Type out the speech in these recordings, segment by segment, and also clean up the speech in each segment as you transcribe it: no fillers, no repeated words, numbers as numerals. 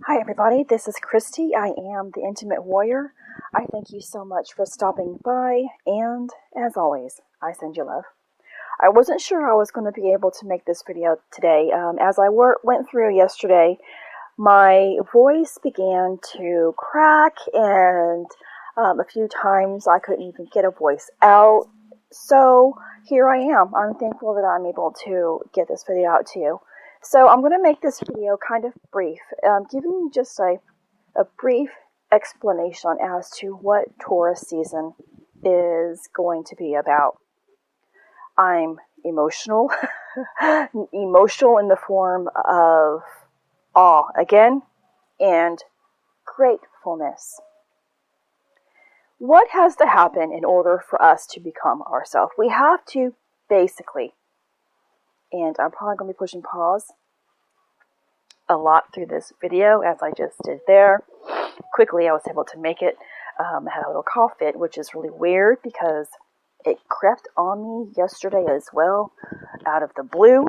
Hi everybody, this is Christy. I am the Intimate Warrior. I thank you so much for stopping by, and as always, I send you love. I wasn't sure I was going to be able to make this video today. As I went through yesterday, my voice began to crack, and a few times I couldn't even get a voice out. So here I am. I'm thankful that I'm able to get this video out to you. So I'm going to make this video kind of brief, giving you just a brief explanation as to what Taurus season is going to be about. I'm emotional, emotional in the form of awe again, and gratefulness. What has to happen in order for us to become ourselves? We have to basically, and I'm probably going to be pushing pause a lot through this video, as I just did there. Quickly, I was able to make it. I had a little cough fit, which is really weird because it crept on me yesterday as well, out of the blue.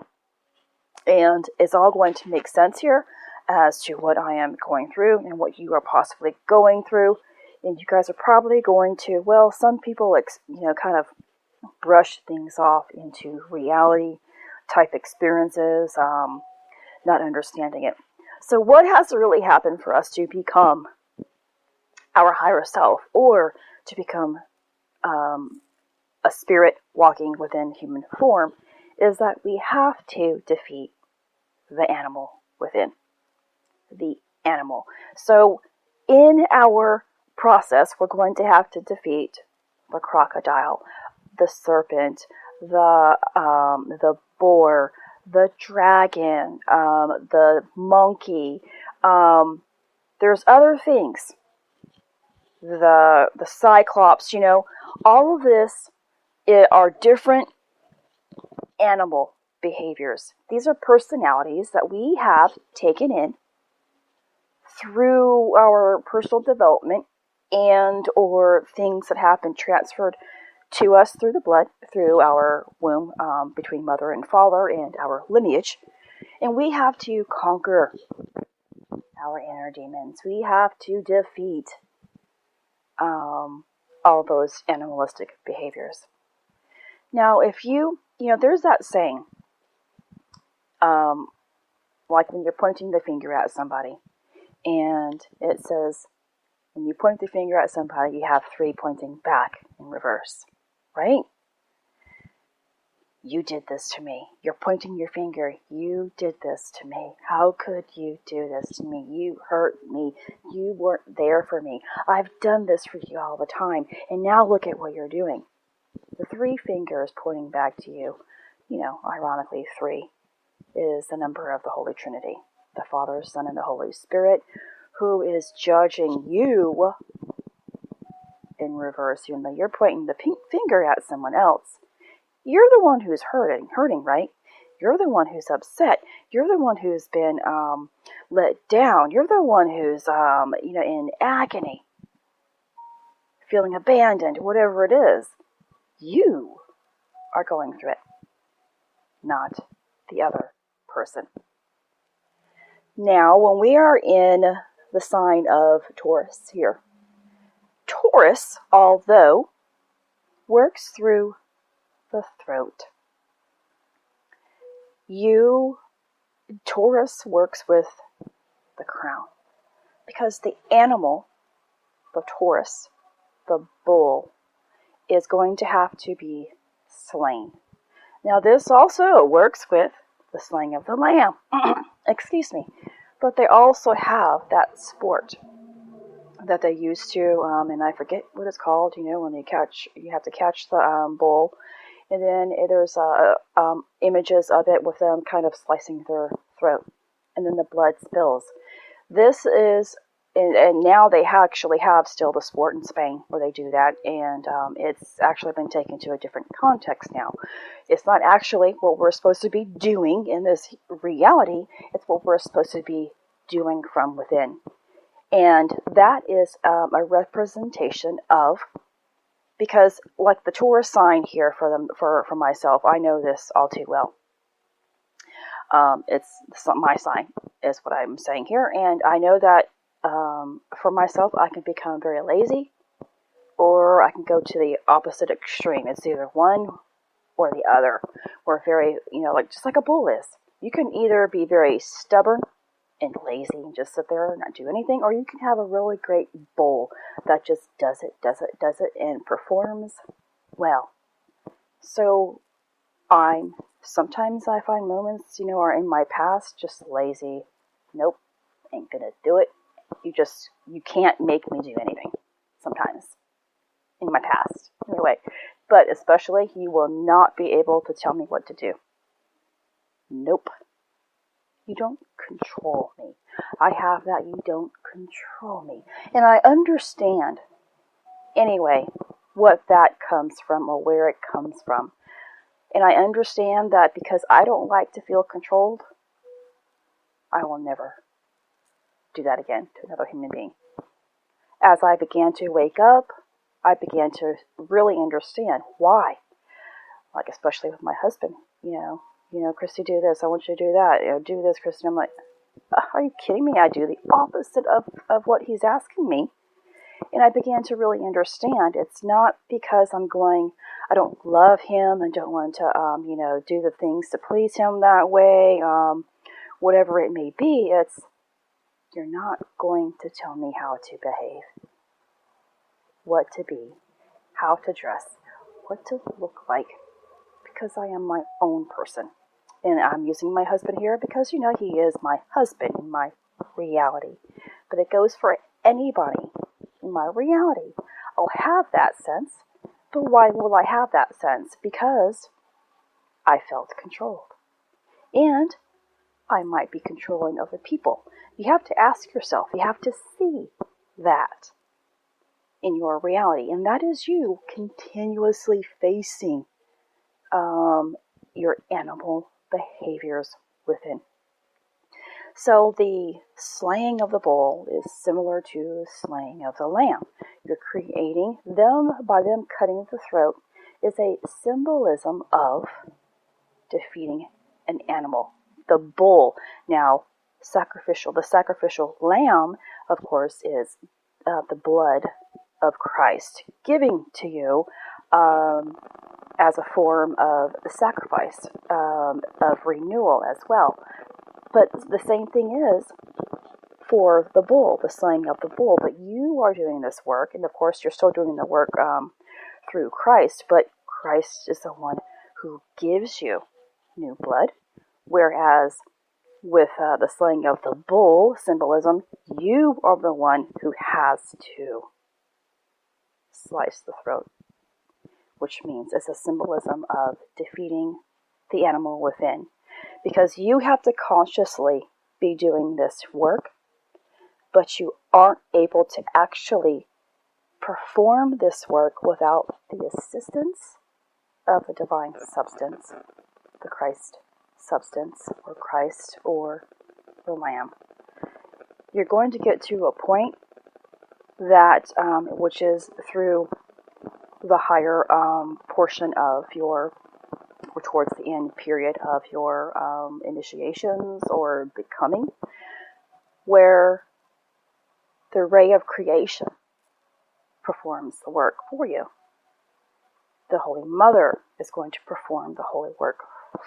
And it's all going to make sense here as to what I am going through and what you are possibly going through. And you guys are probably going to, well, some people, kind of brush things off into reality type experiences, not understanding it. So what has to really happen for us to become our higher self, or to become a spirit walking within human form, is that we have to defeat the animal within. The animal. So in our process, we're going to have to defeat the crocodile, the serpent, the boar, the dragon, the monkey. There's other things. The cyclops, all of this are different animal behaviors. These are personalities that we have taken in through our personal development, and or things that have been transferred to us through the blood, through our womb, between mother and father, and our lineage. And we have to conquer our inner demons. We have to defeat all those animalistic behaviors. Now, if there's that saying, like when you're pointing the finger at somebody, and it says, when you point the finger at somebody, you have 3 pointing back in reverse, right? You did this to me. You're pointing your finger. You did this to me. How could you do this to me? You hurt me. You weren't there for me. I've done this for you all the time, and now look at what you're doing. The 3 fingers pointing back to you, ironically 3, is the number of the Holy Trinity, the Father, Son, and the Holy Spirit, who is judging you in reverse. Even though you're pointing the finger at someone else, you're the one who's hurting, right? You're the one who's upset. You're the one who's been let down. You're the one who's in agony, feeling abandoned, whatever it is. You are going through it, not the other person. Now, when we are in the sign of Taurus here, Taurus, although, works through the throat. Taurus works with the crown, because the animal, the Taurus, the bull, is going to have to be slain. Now, this also works with the slaying of the lamb. Excuse me. But they also have that sport that they used to, and I forget what it's called, when you have to catch the bull, and then there's images of it with them kind of slicing their throat, and then the blood spills. This is, and now they actually have still the sport in Spain where they do that, and it's actually been taken to a different context now. It's not actually what we're supposed to be doing in this reality, it's what we're supposed to be doing from within. And that is a representation of, because like the Taurus sign here for myself, I know this all too well. It's not my sign, is what I'm saying here. And I know that for myself, I can become very lazy, or I can go to the opposite extreme. It's either one or the other. We're very, just like a bull is. You can either be very stubborn and lazy and just sit there and not do anything, or you can have a really great bull that just does it, and performs well. So sometimes I find moments, are in my past just lazy. Nope, ain't gonna do it. You can't make me do anything sometimes in my past. Anyway, but especially you will not be able to tell me what to do. Nope. You don't control me. I have that. You don't control me. And I understand, anyway, what that comes from or where it comes from. And I understand that because I don't like to feel controlled, I will never do that again to another human being. As I began to wake up, I began to really understand why. Like, especially with my husband, Christy, do this. I want you to do that. Do this, Christy. I'm like, are you kidding me? I do the opposite of what he's asking me. And I began to really understand it's not because I don't love him and don't want to, do the things to please him that way, whatever it may be. It's, you're not going to tell me how to behave, what to be, how to dress, what to look like, because I am my own person. And I'm using my husband here because, he is my husband in my reality. But it goes for anybody in my reality. I'll have that sense. But why will I have that sense? Because I felt controlled. And I might be controlling other people. You have to ask yourself, you have to see that in your reality. And that is you continuously facing your animal behaviors within. So the slaying of the bull is similar to slaying of the lamb. You're creating them by them cutting the throat is a symbolism of defeating an animal. The bull, now the sacrificial lamb, of course, is the blood of Christ giving to you as a form of sacrifice, of renewal as well. But the same thing is for the bull, the slaying of the bull. But you are doing this work, and of course you're still doing the work through Christ, but Christ is the one who gives you new blood, whereas with the slaying of the bull symbolism, you are the one who has to slice the throat, which means it's a symbolism of defeating the animal within. Because you have to consciously be doing this work, but you aren't able to actually perform this work without the assistance of the divine substance, the Christ substance, or Christ, or the Lamb. You're going to get to a point that, which is through the higher portion of your, or towards the end period of your initiations or becoming, where the ray of creation performs the work for you. The Holy Mother is going to perform the holy work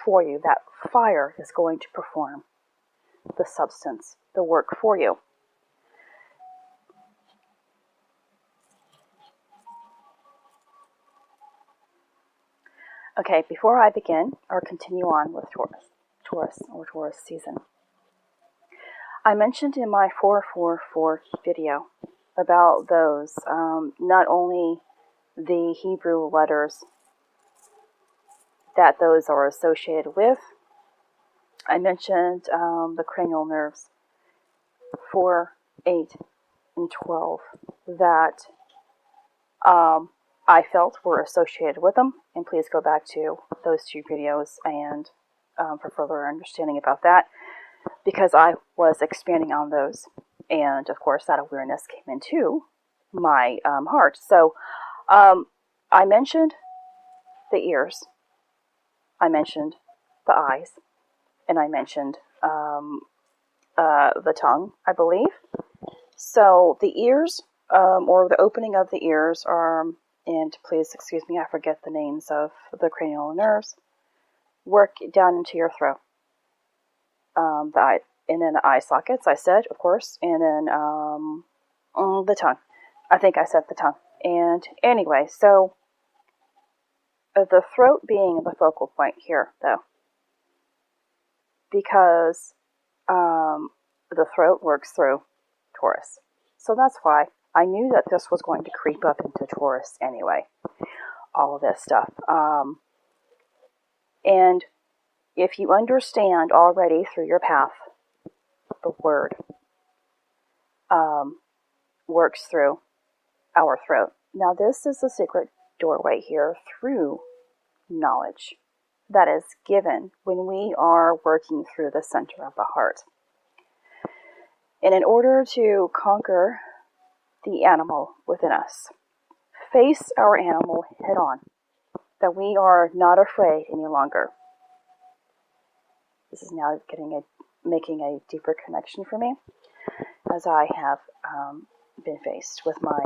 for you. That fire is going to perform the substance, the work for you. Okay, before I begin or continue on with Taurus season, I mentioned in my 444 video about those, not only the Hebrew letters that those are associated with. I mentioned the cranial nerves 4, 8, and 12 that I felt were associated with them. And please go back to those two videos and for further understanding about that, because I was expanding on those. And of course that awareness came into my heart. So I mentioned the ears. I mentioned the eyes. and I mentioned the tongue, I believe. So the ears, or the opening of the ears, are, and please excuse me, I forget the names of the cranial nerves, work down into your throat. And then the eye sockets, I said, of course, and then the tongue. I think I said the tongue. And anyway, so the throat being the focal point here, though, because the throat works through Taurus. So that's why I knew that this was going to creep up into Taurus anyway, all of this stuff. And if you understand already through your path, the word works through our throat. Now this is the secret doorway here through knowledge that is given when we are working through the center of the heart. And in order to conquer the animal within us, face our animal head on, that we are not afraid any longer. This is now making a deeper connection for me, as I have been faced with my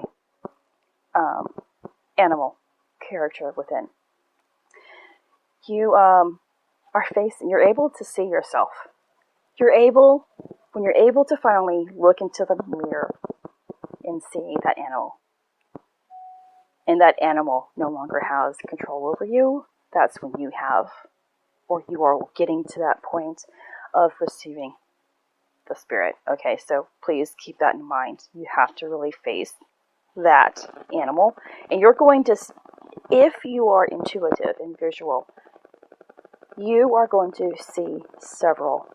animal character within. You are facing, you're able to see yourself. When you're able to finally look into the mirror and see that animal, and that animal no longer has control over you, that's when you have, or you are getting to that point of receiving the spirit. Okay, so please keep that in mind. You have to really face that animal, and you're going to, if you are intuitive and visual, you are going to see several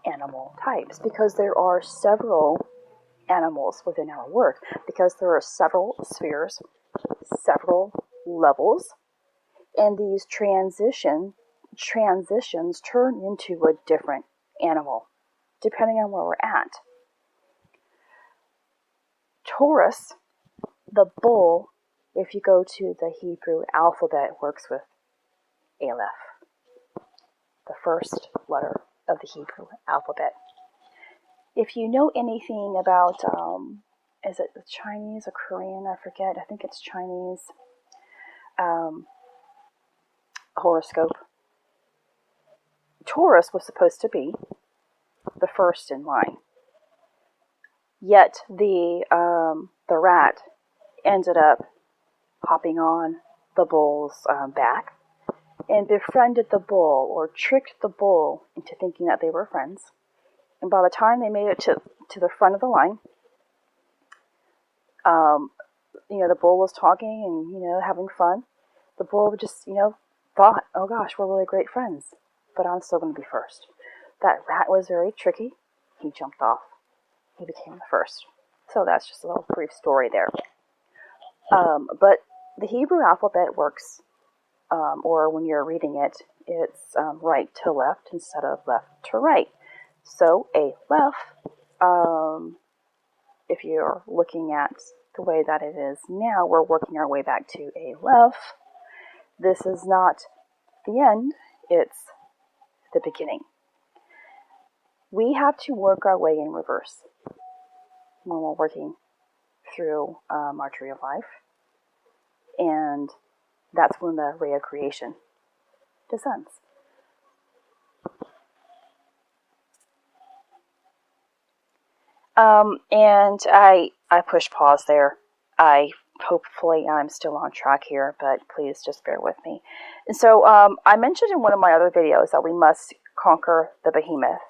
animal types, because there are several animals within our work, because there are several spheres, several levels, and these transitions turn into a different animal depending on where we're at. Taurus, the bull, if you go to the Hebrew alphabet, works with Aleph, the first letter of the Hebrew alphabet. If you know anything about, is it Chinese or Korean? I forget. I think it's Chinese horoscope. Taurus was supposed to be the first in line. Yet the rat ended up hopping on the bull's back and befriended the bull, or tricked the bull into thinking that they were friends. And by the time they made it to the front of the line, the bull was talking and, having fun. The bull just, thought, oh gosh, we're really great friends, but I'm still going to be first. That rat was very tricky. He jumped off. He became the first. So that's just a little brief story there. But the Hebrew alphabet works, or when you're reading it, it's right to left instead of left to right. So Aleph, if you're looking at the way that it is now, we're working our way back to Aleph. This is not the end, it's the beginning. We have to work our way in reverse when we're working through our tree of life. And that's when the ray of creation descends. And I pushed pause there. Hopefully I'm still on track here, but please just bear with me. And so I mentioned in one of my other videos that we must conquer the behemoth.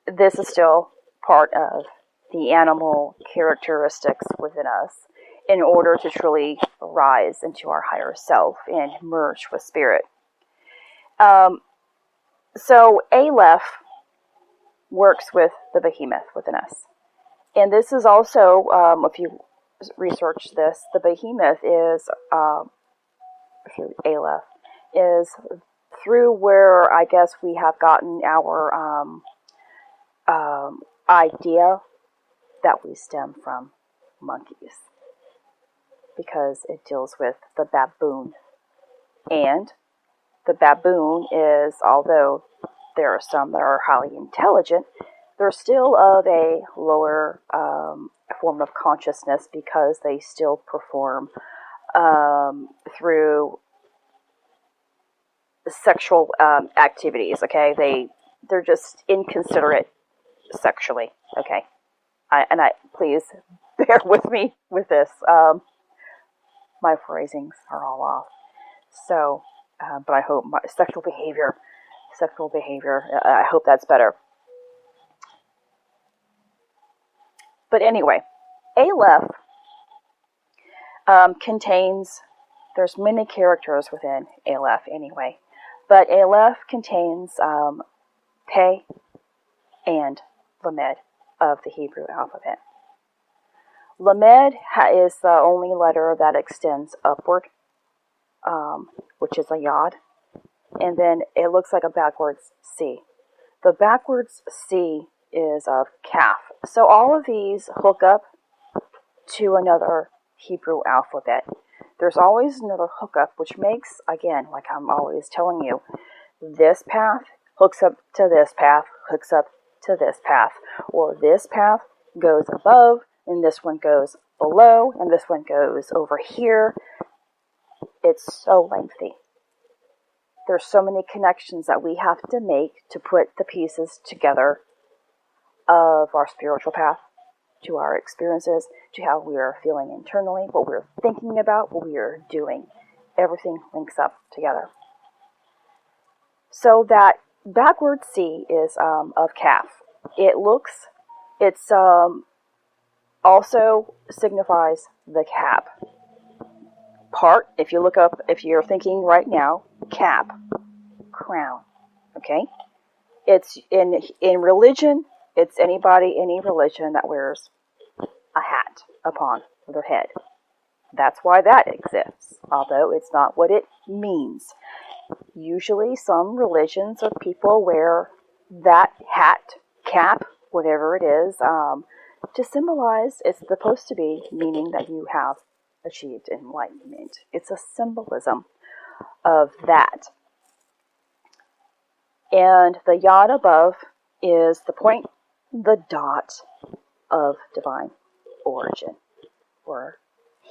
This is still part of the animal characteristics within us in order to truly rise into our higher self and merge with spirit. So Aleph works with the behemoth within us. And this is also, if you research this, the behemoth is, through Aleph, is through where I guess we have gotten our idea that we stem from monkeys, because it deals with the baboon and The baboon is, although there are some that are highly intelligent, they're still of a lower form of consciousness because they still perform through sexual activities. Okay, they're just inconsiderate sexually. Okay, please bear with me with this. My phrasings are all off. So, but I hope my sexual behavior. I hope that's better. But anyway, Aleph contains. There's many characters within Aleph anyway, but Aleph contains Pe and Lamed of the Hebrew alphabet. Lamed is the only letter that extends upward, which is a yod, and then it looks like a backwards C. The backwards C is of Kaf. So all of these hook up to another Hebrew alphabet. There's always another hookup, which makes, again, like I'm always telling you, this path hooks up to this path, hooks up to this path, or this path goes above, and this one goes below, and this one goes over here. It's so lengthy. There's so many connections that we have to make to put the pieces together of our spiritual path, to our experiences, to how we are feeling internally, what we're thinking about, what we are doing. Everything links up together. So that backward C is of Kaf. It's also signifies the cap. Part, if you look up, if you're thinking right now, cap, crown, okay? It's in religion, it's any religion that wears a hat upon their head. That's why that exists, although it's not what it means. Usually some religions or people wear that hat, cap, whatever it is, to symbolize, it's supposed to be meaning that you have achieved enlightenment. It's a symbolism of that. And the yod above is the point, the dot of divine origin, or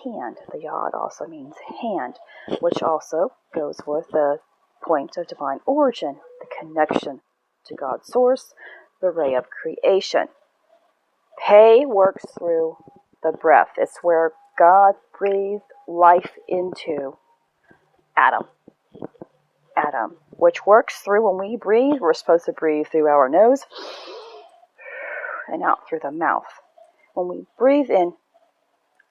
hand. The yod also means hand, which also goes with the point of divine origin, the connection to God's source, the ray of creation. Pe works through the breath. It's where God breathed life into Adam, which works through, when we breathe, we're supposed to breathe through our nose and out through the mouth. When we breathe in,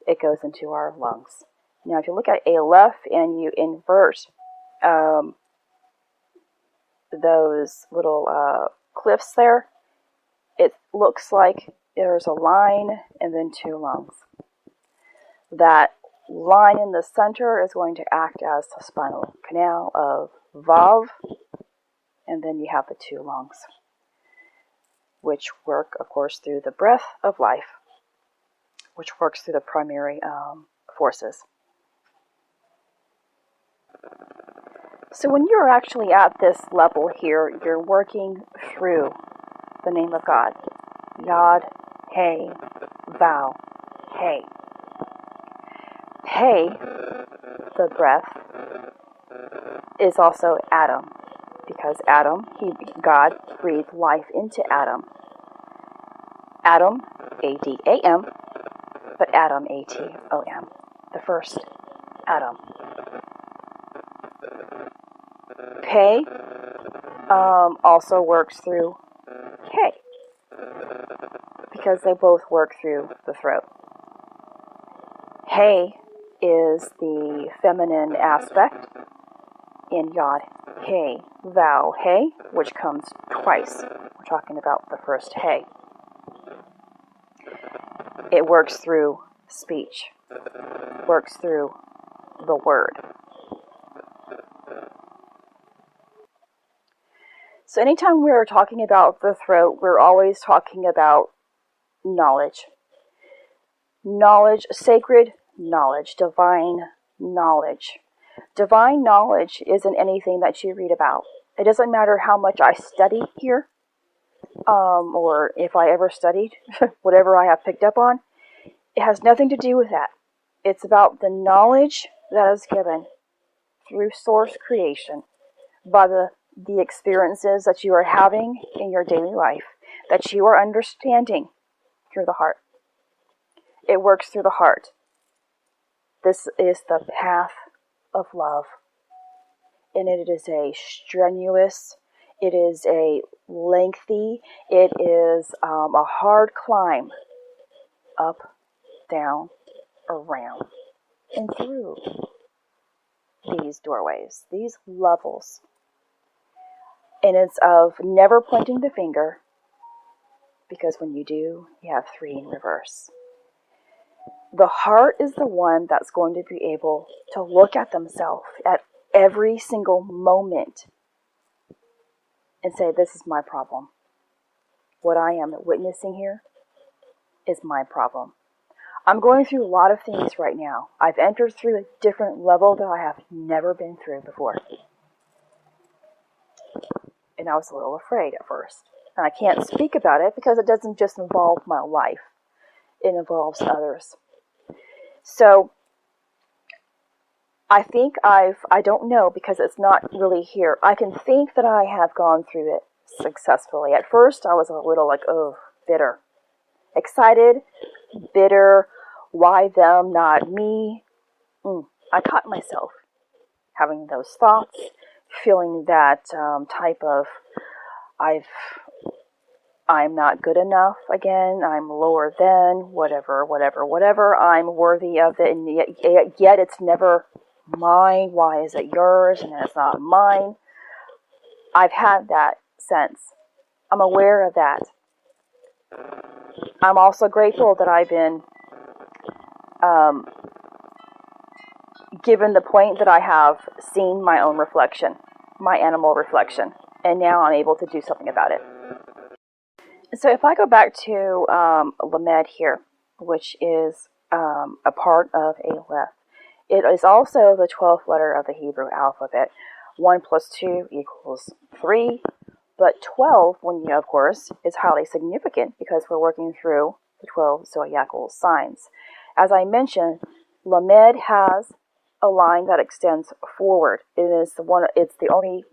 it goes into our lungs. Now, if you look at Aleph and you invert those little cliffs there, it looks like there's a line and then two lungs. That line in the center is going to act as the spinal canal of Vav, and then you have the two lungs, which work, of course, through the breath of life, which works through the primary forces. So when you're actually at this level here, you're working through the name of God. Yod, Hey, Vow, Hey. Hey, the breath, is also Adam, because God breathed life into Adam. Adam, A-D-A-M, but Adam, A-T-O-M, the first Adam. Pe also works through K, because they both work through the throat. Hey is the feminine aspect in Yod, Hey, Vow, Hey, which comes twice. We're talking about the first Hey. It works through speech, works through the word. So anytime we're talking about the throat, we're always talking about knowledge. Knowledge, sacred knowledge, divine knowledge. Divine knowledge isn't anything that you read about. It doesn't matter how much I study here, or if I ever studied whatever I have picked up on. It has nothing to do with that. It's about the knowledge that is given through source creation by the experiences that you are having in your daily life, that you are understanding through the heart. It works through the heart. This is the path of love. And it is a strenuous, it is a lengthy, it is a hard climb up, down, around, and through these doorways, these levels. And it's of never pointing the finger, because when you do, you have 3 in reverse. The heart is the one that's going to be able to look at themselves at every single moment and say, this is my problem. What I am witnessing here is my problem. I'm going through a lot of things right now. I've entered through a different level that I have never been through before. And I was a little afraid at first. And I can't speak about it because it doesn't just involve my life. It involves others. So I think I don't know because it's not really here. I can think that I have gone through it successfully. At first I was a little like, oh, bitter. Excited, bitter, why them, not me? I caught myself having those thoughts, feeling that type of, I'm not good enough again, I'm lower than, whatever, I'm worthy of it, and yet it's never mine, why is it yours, and it's not mine? I've had that sense. I'm aware of that. I'm also grateful that I've been given the point that I have seen my own reflection, my animal reflection, and now I'm able to do something about it. So if I go back to Lamed here, which is a part of Aleph, it is also the 12th letter of the Hebrew alphabet. 1 plus 2 equals 3, but 12, of course, is highly significant because we're working through the 12 zodiacal signs. As I mentioned, Lamed has a line that extends forward. It's the only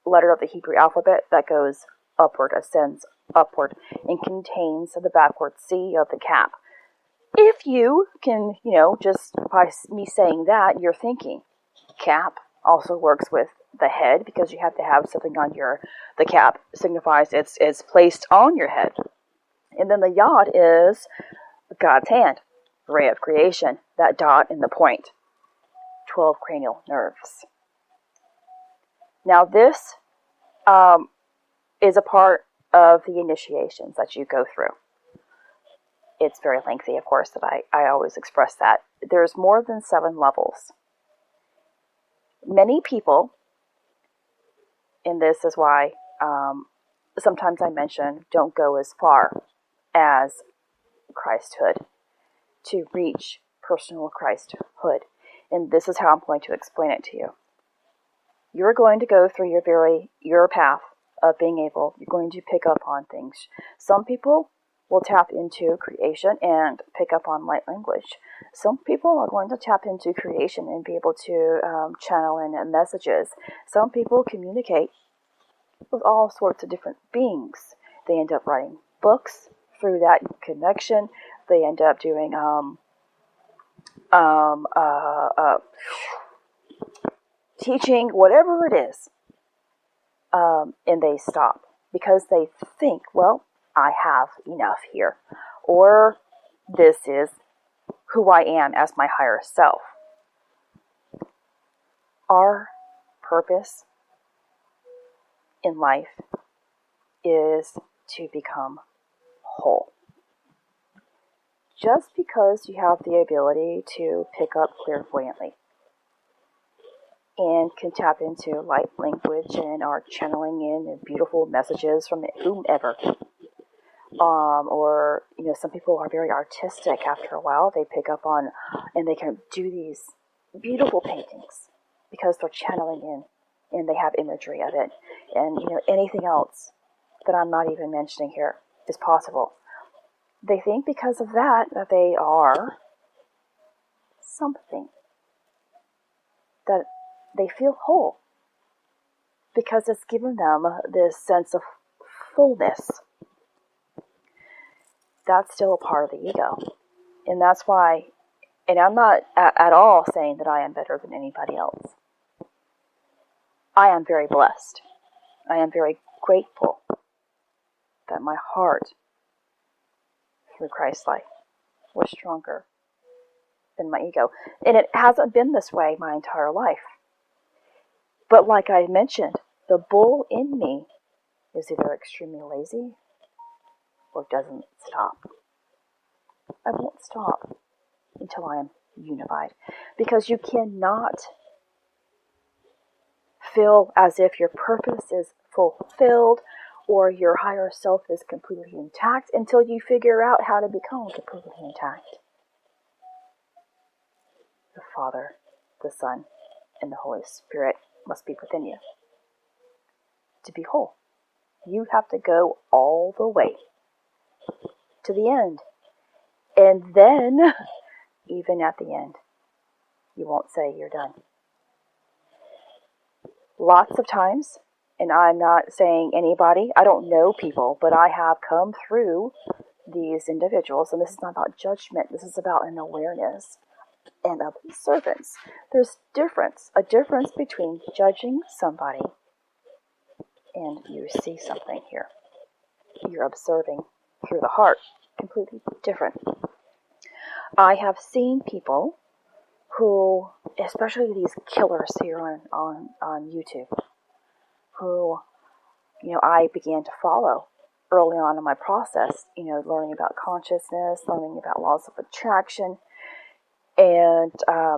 letter of the Hebrew alphabet that goes upward, ascends upward, and contains the backward C of the cap. If you can, just by me saying that, you're thinking, cap also works with the head because you have to have something on the cap signifies it's placed on your head. And then the yod is God's hand, ray of creation, that dot and the point, 12 cranial nerves. Now this is a part of the initiations that you go through. It's very lengthy, of course, that I always express that. There's more than 7 levels. Many people, and this is why sometimes I mention don't go as far as Christhood to reach personal Christhood. And this is how I'm going to explain it to you. You're going to go through your path of you're going to pick up on things. Some people will tap into creation and pick up on light language. Some people are going to tap into creation and be able to channel in messages. Some people communicate with all sorts of different beings. They end up writing books through that connection. They end up doing teaching, whatever it is, and they stop because they think, well, I have enough here, or this is who I am as my higher self. Our purpose in life is to become whole. Just because you have the ability to pick up clairvoyantly and can tap into light language and are channeling in beautiful messages from whomever, or some people are very artistic. After a while, they pick up on and they can do these beautiful paintings because they're channeling in and they have imagery of it. And, anything else that I'm not even mentioning here is possible. They think because of that they are something, that they feel whole because it's given them this sense of fullness. That's still a part of the ego. And that's why, and I'm not at all saying that I am better than anybody else. I am very blessed. I am very grateful that my heart, through Christ's life, was stronger than my ego. And it hasn't been this way my entire life. But like I mentioned, the bull in me is either extremely lazy or doesn't stop. I won't stop until I am unified. Because you cannot feel as if your purpose is fulfilled or your higher self is completely intact until you figure out how to become completely intact. The Father, the Son, and the Holy Spirit must be within you to be whole. You have to go all the way to the end. And then, even at the end, you won't say you're done. Lots of times, and I'm not saying anybody, I don't know people, but I have come through these individuals, and this is not about judgment, this is about an awareness and observance. There's a difference between judging somebody and you see something here. You're observing through the heart. Completely different. I have seen people who, especially these killers here on YouTube, who, I began to follow early on in my process, learning about consciousness, learning about laws of attraction, and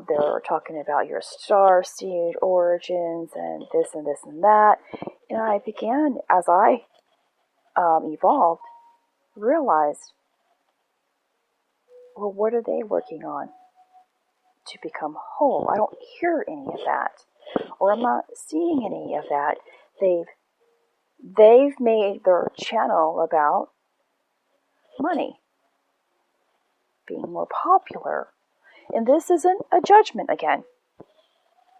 they were talking about your star seed origins and this and this and that. And I began, as I evolved, realized, well, what are they working on to become whole? I don't hear any of that, or I'm not seeing any of that. They've made their channel about money, being more popular. And this isn't a judgment again.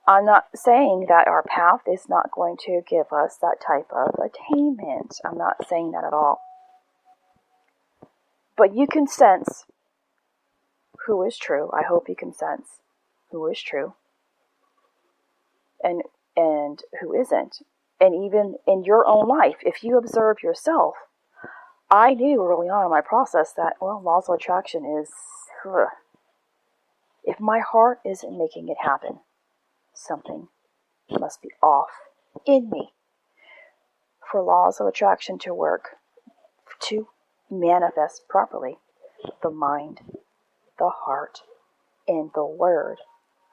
I'm not saying that our path is not going to give us that type of attainment. I'm not saying that at all. But you can sense who is true. I hope you can sense who is true and who isn't. And even in your own life, if you observe yourself, I knew early on in my process that, laws of attraction is, if my heart isn't making it happen, something must be off in me. For laws of attraction to work, to manifest properly, the mind, the heart, and the word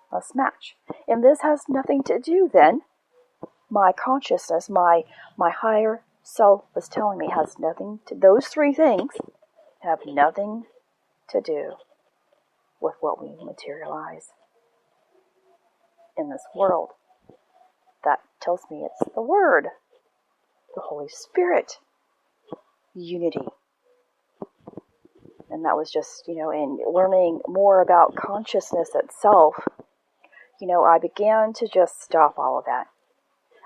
must match. And this has nothing to do then, my consciousness, my higher self was telling me has nothing to, those three things have nothing to do with what we materialize in this world. That tells me it's the Word, the Holy Spirit, unity. And that was just, in learning more about consciousness itself, I began to just stop all of that.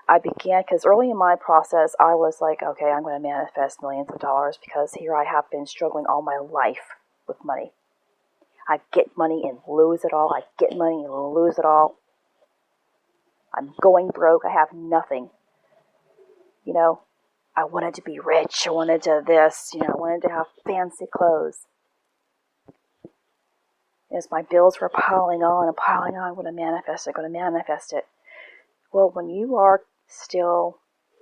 I began, because early in my process, I was like, okay, I'm going to manifest millions of dollars because here I have been struggling all my life with money. I get money and lose it all. I get money and lose it all. I'm going broke. I have nothing. I wanted to be rich. I wanted to this. I wanted to have fancy clothes. As my bills were piling on and piling on, I'm going to manifest it. Well, when you are still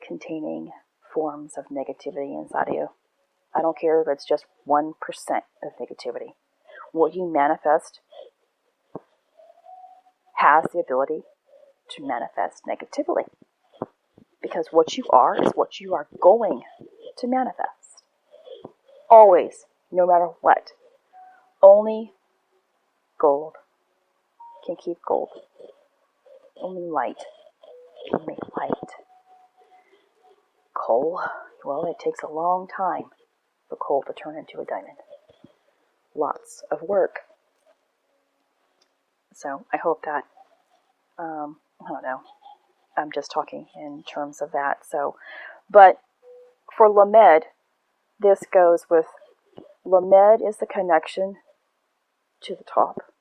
containing forms of negativity inside of you, I don't care if it's just 1% of negativity. What you manifest has the ability to manifest negatively. Because what you are is what you are going to manifest. Always, no matter what. Only gold, can keep gold. Only light can make light. Coal, well, it takes a long time for coal to turn into a diamond. Lots of work. So I hope that, I don't know, I'm just talking in terms of that. So, but for Lamed, this goes with, Lamed is the connection to the top,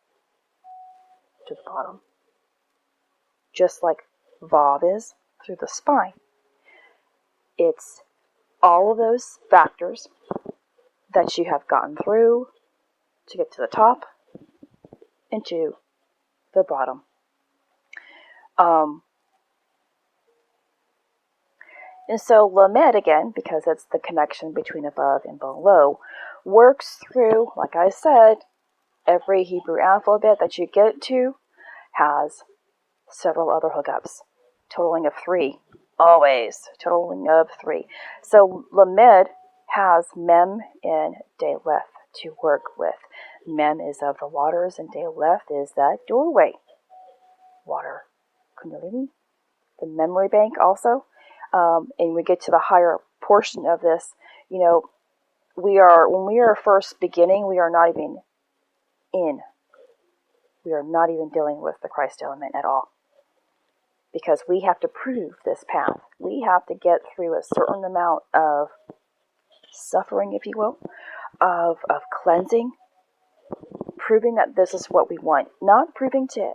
to the bottom. Just like Vav is through the spine. It's all of those factors that you have gotten through to get to the top and to the bottom. And so Lamed, again, because it's the connection between above and below, works through, like I said, every Hebrew alphabet that you get to has several other hookups, totaling of 3. Always, totaling of 3. So Lamed has Mem and Daleth to work with. Mem is of the waters, and Daleth is that doorway. Water. Kundalini, the memory bank also. And we get to the higher portion of this, you know, when we are first beginning, we are not even we are not even dealing with the Christ element at all. Because we have to prove this path. We have to get through a certain amount of suffering, if you will, of cleansing, proving that this is what we want. Not proving to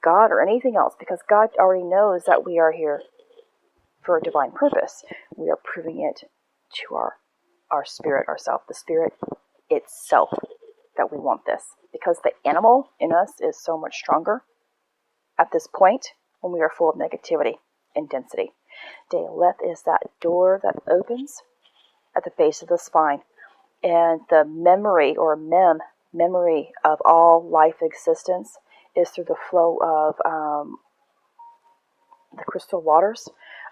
God or anything else, because God already knows that we are here for a divine purpose. We are proving it to our spirit, ourself, the spirit itself, that we want this. Because the animal in us is so much stronger at this point when we are full of negativity and density. Daleth is that door that opens at the base of the spine. And the memory, or memory of all life existence is through the flow of the crystal waters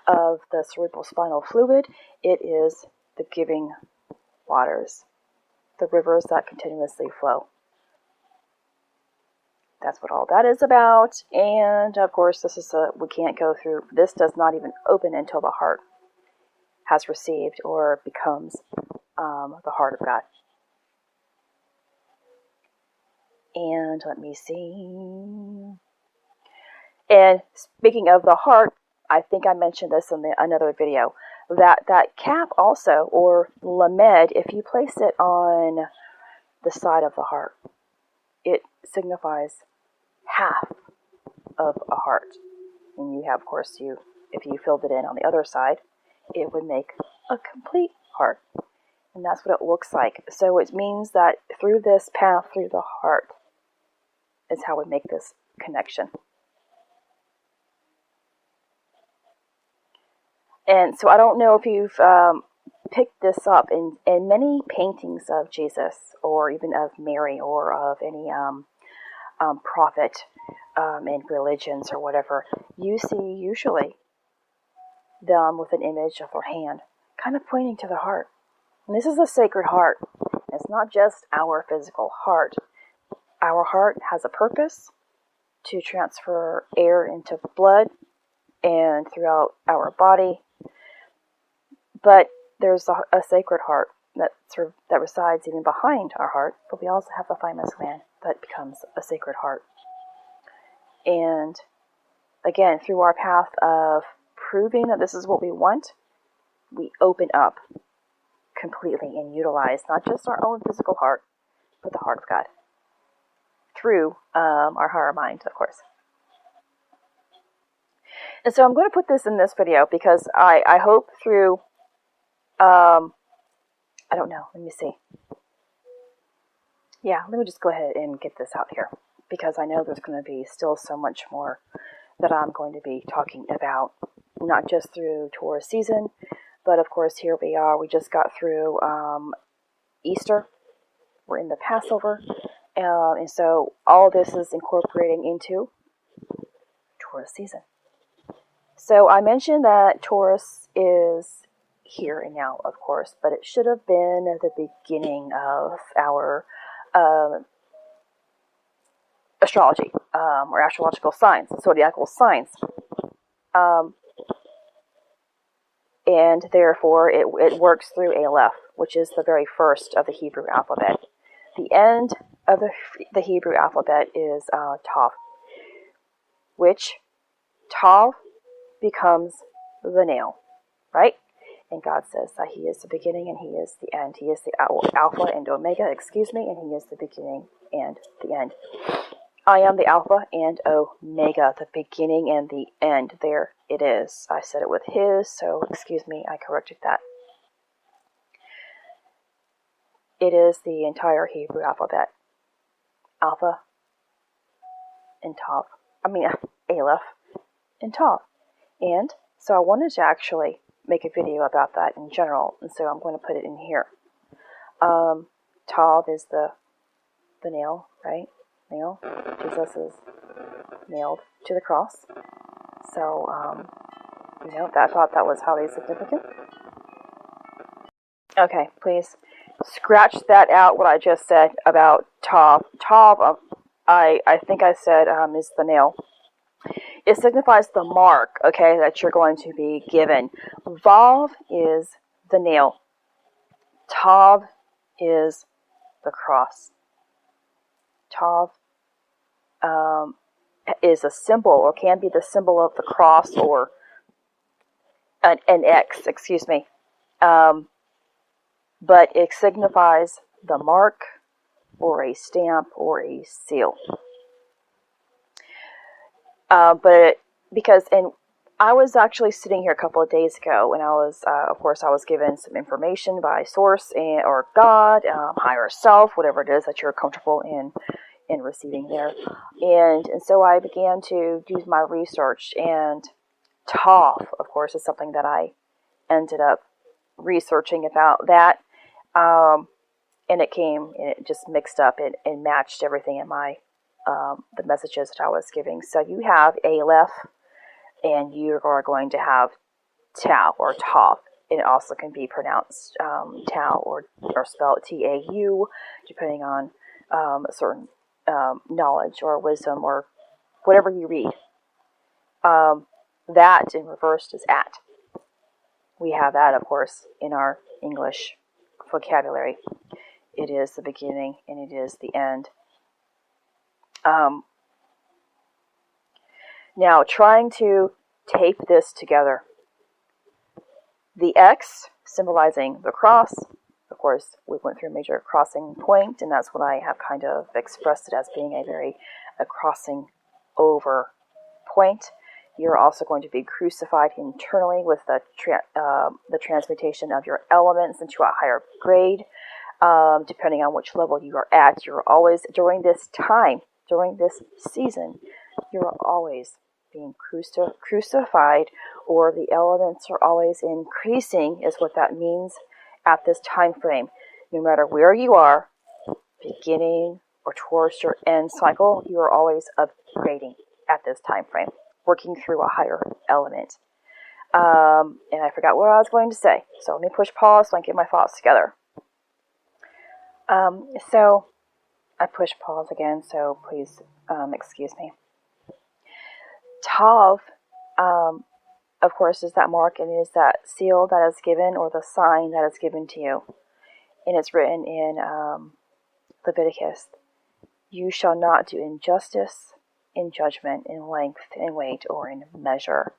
of the cerebral spinal fluid. It is the giving waters, the rivers that continuously flow. That's what all that is about. And of course, we can't go through, this does not even open until the heart has received or becomes the heart of God. And let me see. And speaking of the heart, I think I mentioned this in another video, that cap also, or Lamed, if you place it on the side of the heart, it signifies half of a heart. And you have, of course, if you filled it in on the other side, it would make a complete heart. And that's what it looks like. So it means that through this path, through the heart, is how we make this connection. And so I don't know if you've picked this up in many paintings of Jesus, or even of Mary, or of any prophet in religions or whatever. You see usually them with an image of their hand, kind of pointing to the heart. And this is a sacred heart. It's not just our physical heart. Our heart has a purpose to transfer air into blood and throughout our body. But there's a sacred heart that resides even behind our heart. But we also have the thymus gland that becomes a sacred heart. And again, through our path of proving that this is what we want, we open up completely and utilize not just our own physical heart, but the heart of God. Through our higher mind, of course. And so I'm going to put this in this video because I hope through, I don't know, let me see. Yeah, let me just go ahead and get this out here, because I know there's going to be still so much more that I'm going to be talking about, not just through Taurus season, but of course here we are. We just got through Easter. We're in the Passover. And so all this is incorporating into Taurus season. So I mentioned that Taurus is here and now, of course, but it should have been the beginning of our astrology, or astrological signs, zodiacal signs. And therefore it works through Aleph, which is the very first of the Hebrew alphabet. The end of the Hebrew alphabet is Tav, which Tav becomes the nail, right? And God says that He is the beginning and He is the end. He is the Alpha and Omega, and He is the beginning and the end. I am the Alpha and Omega, the beginning and the end. There it is. I said it with his, so excuse me, I corrected that. It is the entire Hebrew alphabet. Alpha and Tav. Aleph and Tav. And so I wanted to actually make a video about that in general, and so I'm going to put it in here. Tav is the nail, right? Nail. Jesus is nailed to the cross. So, I thought that was highly significant. Okay, please scratch that out, what I just said about Tav. Tav, I think I said, is the nail. It signifies the mark, okay, that you're going to be given. Vav is the nail. Tav is the cross. Tav is a symbol, or can be the symbol of the cross, or an X, excuse me. But it signifies the mark, or a stamp, or a seal. And I was actually sitting here a couple of days ago, and I was, of course, I was given some information by source or God, higher self, whatever it is that you're comfortable in receiving there. And so I began to do my research, and Tav, of course, is something that I ended up researching about that. And it just mixed up and matched everything in my the messages that I was giving. So you have Aleph, and you are going to have Tau or Tav. It also can be pronounced Tau or spelled T-A-U, depending on a certain knowledge or wisdom or whatever you read. That in reverse is at. We have that, of course, in our English vocabulary. It is the beginning and it is the end. Now, trying to tape this together. The X, symbolizing the cross. Of course, we went through a major crossing point, and that's what I have kind of expressed it as being a crossing over point. You're also going to be crucified internally with the transmutation of your elements into a higher grade. Depending on which level you are at, you're always, during this season, you're always being crucified, or the elements are always increasing, is what that means at this time frame. No matter where you are, beginning or towards your end cycle, you are always upgrading at this time frame, working through a higher element. And I forgot what I was going to say, so let me push pause so I can get my thoughts together. So I push pause again, so please excuse me. Tav, of course, is that mark, and it is that seal that is given, or the sign that is given to you. And it's written in Leviticus. You shall not do injustice in judgment, in length, in weight, or in measure.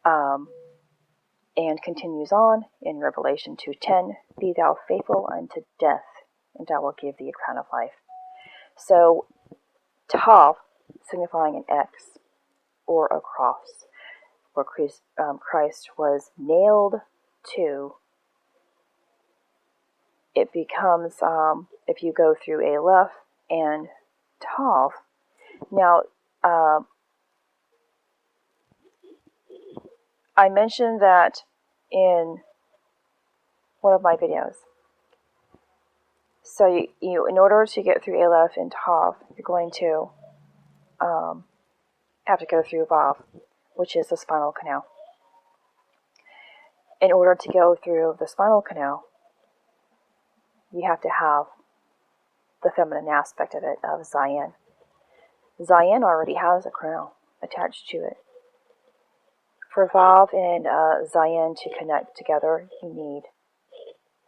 And continues on in Revelation 2:10, be thou faithful unto death, and I will give thee a crown of life. So, Tav, signifying an X or a cross, where Christ was nailed to. It becomes, if you go through Aleph and Tav. Now, I mentioned that in one of my videos. So you in order to get through Aleph and Tav, you're going to have to go through Vav, which is the spinal canal. In order to go through the spinal canal, you have to have the feminine aspect of it, of Zion. Zion already has a crown attached to it. For Vav and Zion to connect together, you need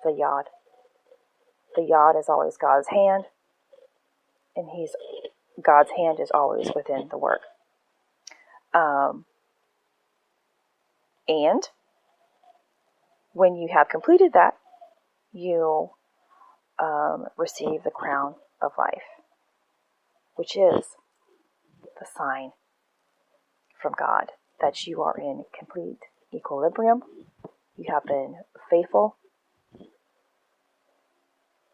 the Yod. The Yod is always God's hand, and God's hand is always within the work. And when you have completed that, you'll receive the crown of life, which is the sign from God that you are in complete equilibrium, you have been faithful,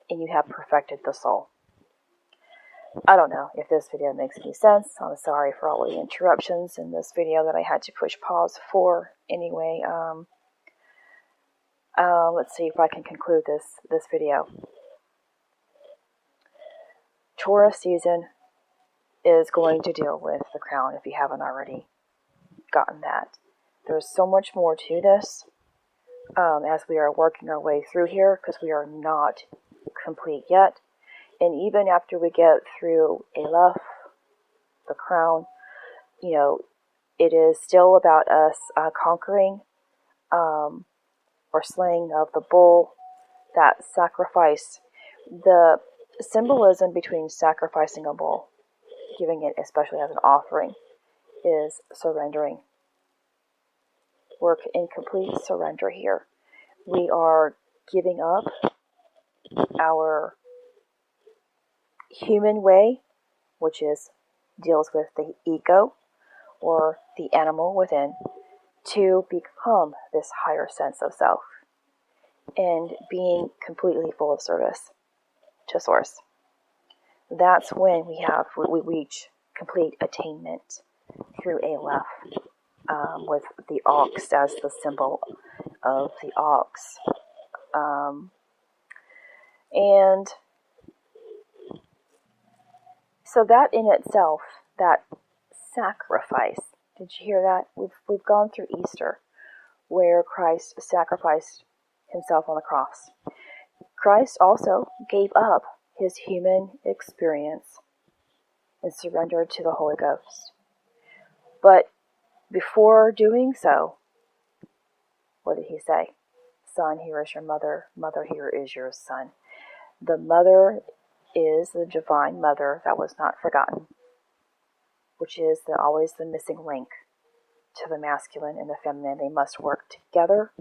and you have perfected the soul. I don't know if this video makes any sense. I'm sorry for all the interruptions in this video that I had to push pause for. Anyway, let's see if I can conclude this video. Taurus season is going to deal with the crown if you haven't already gotten that. There's so much more to this as we are working our way through here, because we are not complete yet. And even after we get through Aleph, the crown, it is still about us conquering or slaying of the bull, that sacrifice. The symbolism between sacrificing a bull, giving it especially as an offering, is surrendering. We're in complete surrender here. We are giving up our human way, which deals with the ego or the animal within, to become this higher sense of self and being completely full of service to Source. That's when we reach complete attainment through Aleph, with the ox as the symbol of the ox. And so that in itself, that sacrifice, did you hear that? We've gone through Easter, where Christ sacrificed himself on the cross. Christ also gave up his human experience and surrendered to the Holy Ghost. But before doing so, what did he say? Son, here is your mother. Mother, here is your son. The mother is the divine mother that was not forgotten, which is always the missing link to the masculine and the feminine. They must work together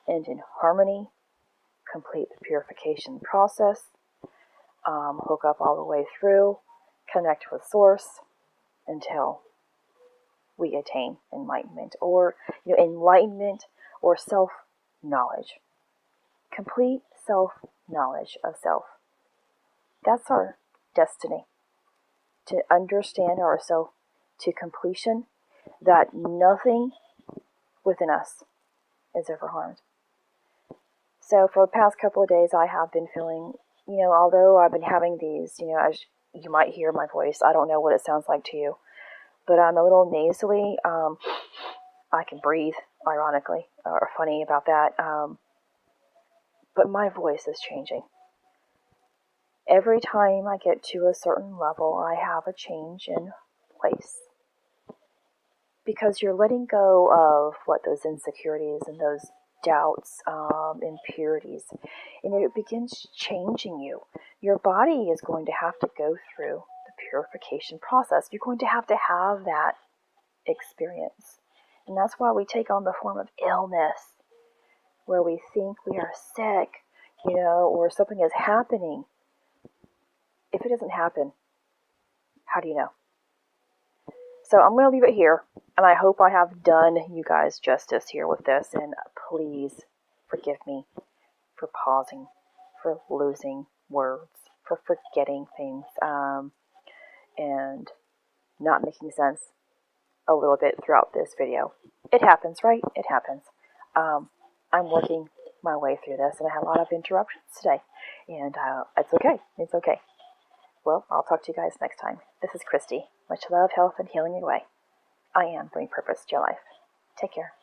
and in harmony, complete the purification process, hook up all the way through, connect with Source until we attain enlightenment, or enlightenment or self-knowledge. Complete self-knowledge of self. That's our destiny. To understand ourselves to completion, that nothing within us is ever harmed. So for the past couple of days, I have been feeling, although I've been having these, as you might hear my voice, I don't know what it sounds like to you, but I'm a little nasally. I can breathe, ironically, or funny about that. But my voice is changing. Every time I get to a certain level, I have a change in voice. Because you're letting go of those insecurities and those doubts, impurities, and it begins changing you. Your body is going to have to go through the purification process. You're going to have that experience. And that's why we take on the form of illness, where we think we are sick, or something is happening. If it doesn't happen, how do you know? So I'm going to leave it here, and I hope I have done you guys justice here with this, and please forgive me for pausing, for losing words, for forgetting things, and not making sense a little bit throughout this video. It happens, right? It happens. I'm working my way through this, and I had a lot of interruptions today, and it's okay. It's okay. Well, I'll talk to you guys next time. This is Christy. Much love, health, and healing your way. I am bringing purpose to your life. Take care.